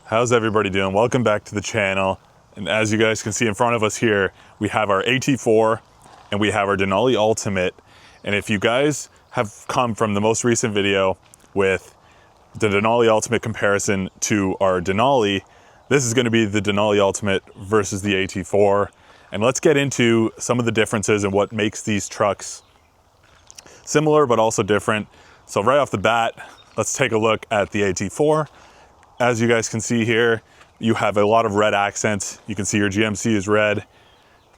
How's everybody doing? Welcome back to the channel. And as you guys can see in front of us here, we have our AT4 and we have our Denali Ultimate. And if you guys have come from the most recent video with the Denali Ultimate comparison to our Denali, this is going to be the Denali Ultimate versus the AT4. And let's get into some of the differences and what makes these trucks similar but also different. So right off the bat, let's take a look at the AT4. As you guys can see here, you have a lot of red accents. You can see your GMC is red.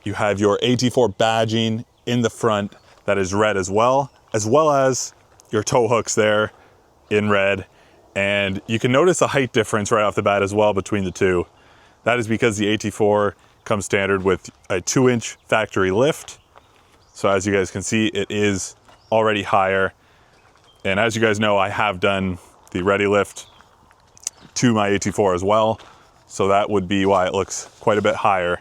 You have your AT4 badging in the front that is red as well as your tow hooks there in red. And you can notice a height difference right off the bat as well between the two. That is because the AT4 comes standard with a 2-inch factory lift. So as you guys can see, it is already higher. And as you guys know, I have done the ready lift to my AT4 as well. So that would be why it looks quite a bit higher.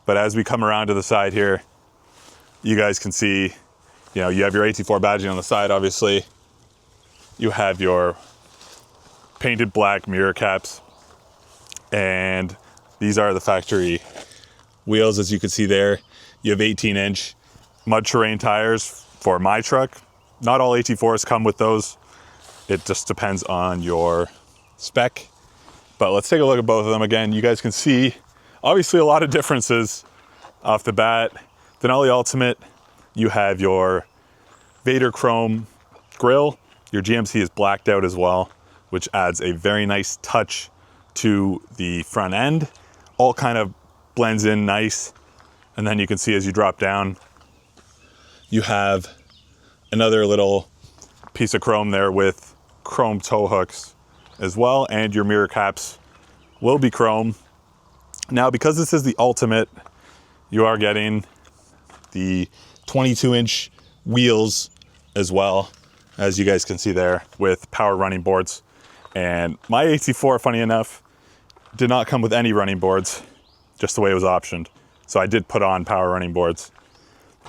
But as we come around to the side here, you guys can see, you have your AT4 badging on the side, obviously. You have your painted black mirror caps. And these are the factory wheels, as you can see there. You have 18-inch mud terrain tires for my truck. Not all AT4s come with those. It just depends on your spec. But let's take a look at both of them again. You guys can see obviously a lot of differences off the bat. Denali Ultimate, you have your Vader chrome grille. Your GMC is blacked out as well, which adds a very nice touch to the front end. All kind of blends in nice. And then you can see as you drop down, you have another little piece of chrome there with chrome tow hooks as well, and your mirror caps will be chrome. Now, because this is the Ultimate, you are getting the 22-inch wheels as well, as you guys can see there, with power running boards. And my AT4, funny enough, did not come with any running boards, just the way it was optioned. So I did put on power running boards,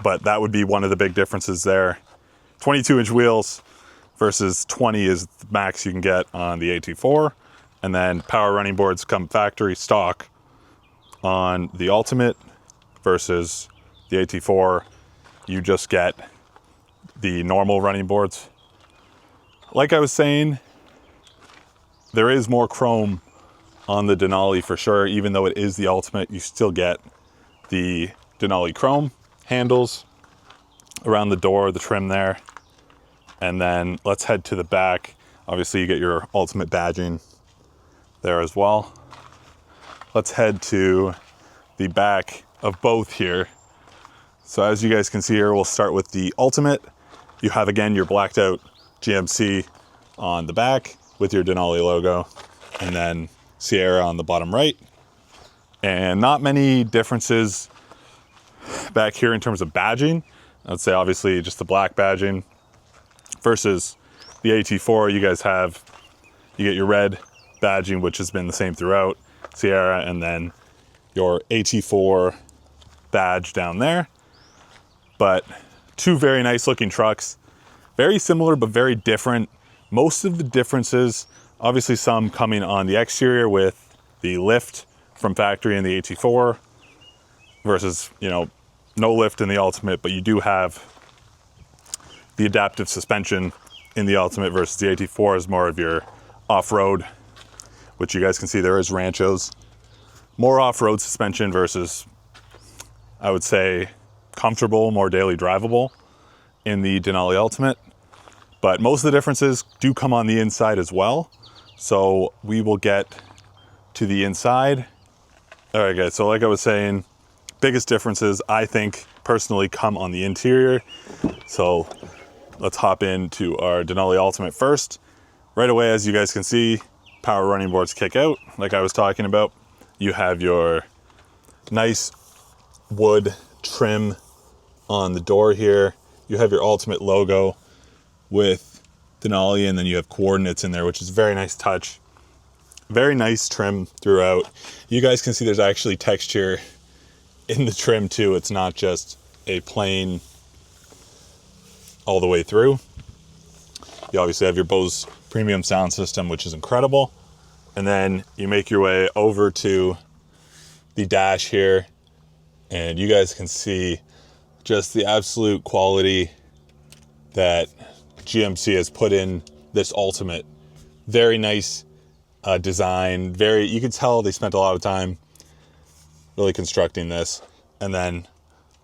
but that would be one of the big differences there. 22-inch wheels versus 20 is the max you can get on the AT4. And then power running boards come factory stock on the Ultimate versus the AT4. You just get the normal running boards. Like I was saying, there is more chrome on the Denali for sure. Even though it is the Ultimate, you still get the Denali chrome handles around the door, the trim there. And then let's head to the back. Obviously you get your Ultimate badging there as well. Let's head to the back of both here. So as you guys can see here, we'll start with the Ultimate. You have again your blacked out GMC on the back with your Denali logo, and then Sierra on the bottom right. And not many differences back here in terms of badging. I'd say obviously just the black badging versus the AT4. You get your red badging, which has been the same throughout Sierra, and then your AT4 badge down there. But two very nice looking trucks, very similar but very different. Most of the differences, obviously some coming on the exterior with the lift from factory in the AT4 versus, no lift in the Ultimate, but you do have the adaptive suspension in the Ultimate versus the AT4 is more of your off-road, which you guys can see there is Rancho's. More off-road suspension versus, I would say, comfortable, more daily drivable in the Denali Ultimate. But most of the differences do come on the inside as well. So we will get to the inside. All right, guys, so like I was saying, biggest differences, I think, personally come on the interior. So let's hop into our Denali Ultimate first. Right away, as you guys can see, power running boards kick out, like I was talking about. You have your nice wood trim on the door here. You have your Ultimate logo with Denali, and then you have coordinates in there, which is a very nice touch. Very nice trim throughout. You guys can see there's actually texture in the trim too. It's not just a plain all the way through. You obviously have your Bose premium sound system, which is incredible. And then you make your way over to the dash here, and you guys can see just the absolute quality that GMC has put in this Ultimate. Very nice design. You can tell they spent a lot of time really constructing this. And then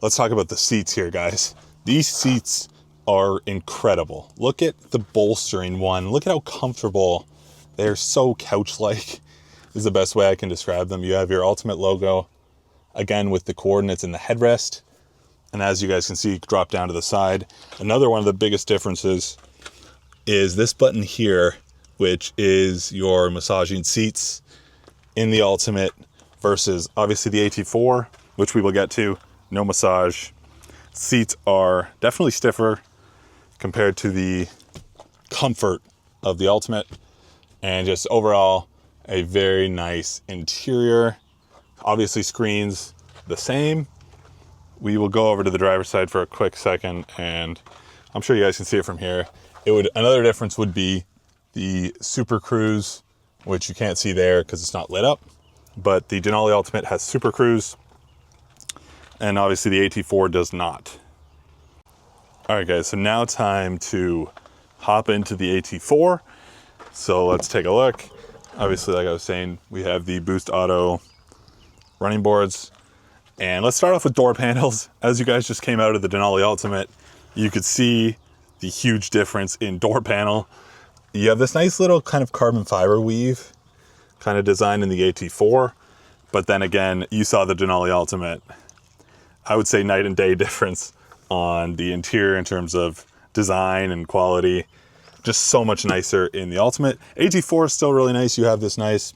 let's talk about the seats here, guys. These seats are incredible. Look at the bolstering one. Look at how comfortable. They're so couch-like is the best way I can describe them. You have your Ultimate logo, again, with the coordinates in the headrest. And as you guys can see, drop down to the side. Another one of the biggest differences is this button here, which is your massaging seats in the Ultimate versus obviously the AT4, which we will get to. No massage. Seats are definitely stiffer compared to the comfort of the Ultimate. And just overall, a very nice interior. Obviously screens the same. We will go over to the driver's side for a quick second, and I'm sure you guys can see it from here. Another difference would be the Super Cruise, which you can't see there because it's not lit up. But the Denali Ultimate has Super Cruise, and obviously the AT4 does not. All right, guys, so now time to hop into the AT4. So let's take a look. Obviously, like I was saying, we have the Boost Auto running boards. And let's start off with door panels. As you guys just came out of the Denali Ultimate, you could see the huge difference in door panel. You have this nice little kind of carbon fiber weave kind of design in the AT4. But then again, you saw the Denali Ultimate. I would say night and day difference on the interior in terms of design and quality. Just so much nicer in the Ultimate. AT4 is still really nice. You have this nice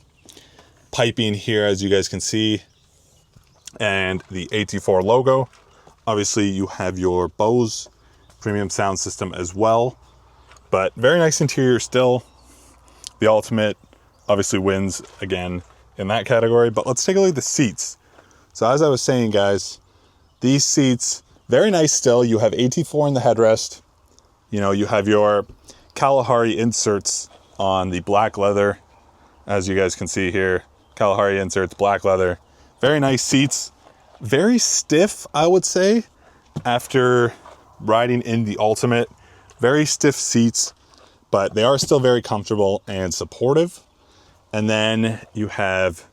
piping here, as you guys can see, and the AT4 logo. Obviously, you have your Bose premium sound system as well, but very nice interior still. The Ultimate obviously wins again in that category, but let's take a look at the seats. So as I was saying, guys, these seats, very nice still. You have AT4 in the headrest. You have your Kalahari inserts on the black leather, as you guys can see here. Kalahari inserts, black leather. Very nice seats. Very stiff, I would say, after riding in the Ultimate. Very stiff seats, but they are still very comfortable and supportive. And then you have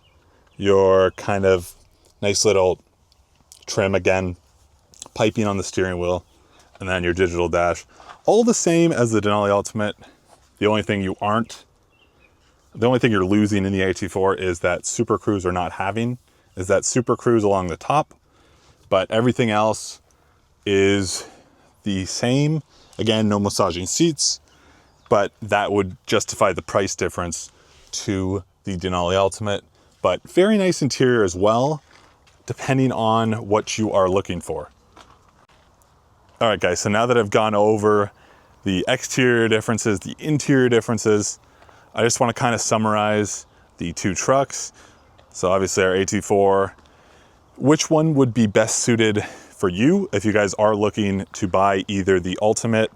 your kind of nice little trim again, piping on the steering wheel, and then your digital dash. All the same as the Denali Ultimate. The only thing you're losing in the AT4 is that Super Cruise or not having, is that Super Cruise along the top. But everything else is the same. Again, no massaging seats, but that would justify the price difference to the Denali Ultimate. But very nice interior as well, depending on what you are looking for. All right, guys, so now that I've gone over the exterior differences, the interior differences, I just want to kind of summarize the two trucks. So obviously our AT4, which one would be best suited for you if you guys are looking to buy either the Ultimate,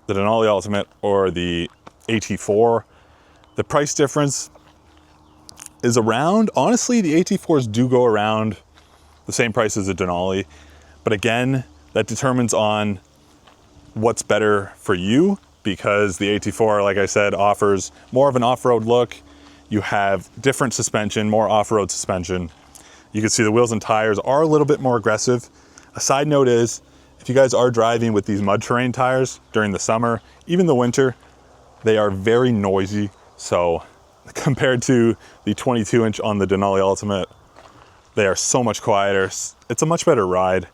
the Denali Ultimate, or the AT4. The price difference is around, honestly, the AT4s do go around the same price as the Denali, but again, that determines on what's better for you, because the AT4, like I said, offers more of an off-road look. You have different suspension, more off-road suspension. You can see the wheels and tires are a little bit more aggressive. A side note is, if you guys are driving with these mud terrain tires during the summer, even the winter, they are very noisy. So compared to the 22-inch on the Denali Ultimate, they are so much quieter. It's a much better ride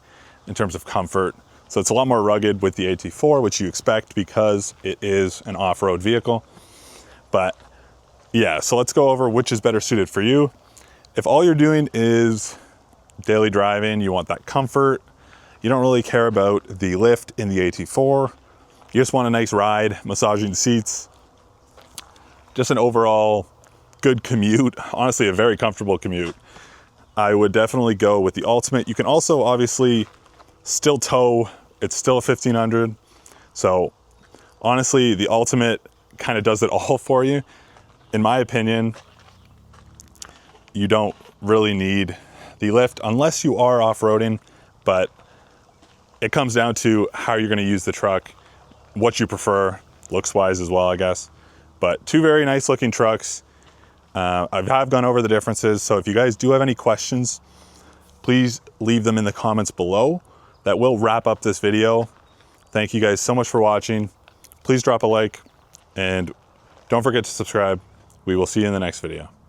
in terms of comfort. So it's a lot more rugged with the AT4, which you expect because it is an off-road vehicle. But yeah, so let's go over which is better suited for you. If all you're doing is daily driving, you want that comfort, you don't really care about the lift in the AT4, you just want a nice ride, massaging seats, just an overall good commute, honestly a very comfortable commute, I would definitely go with the Ultimate. You can also obviously still tow, it's still a 1500, so honestly the Ultimate kind of does it all for you. in my opinion, you don't really need the lift unless you are off-roading, but it comes down to how you're gonna use the truck, what you prefer, looks-wise as well, I guess. But two very nice looking trucks. I've gone over the differences, so if you guys do have any questions, please leave them in the comments below. That will wrap up this video. Thank you guys so much for watching. Please drop a like and don't forget to subscribe. We will see you in the next video.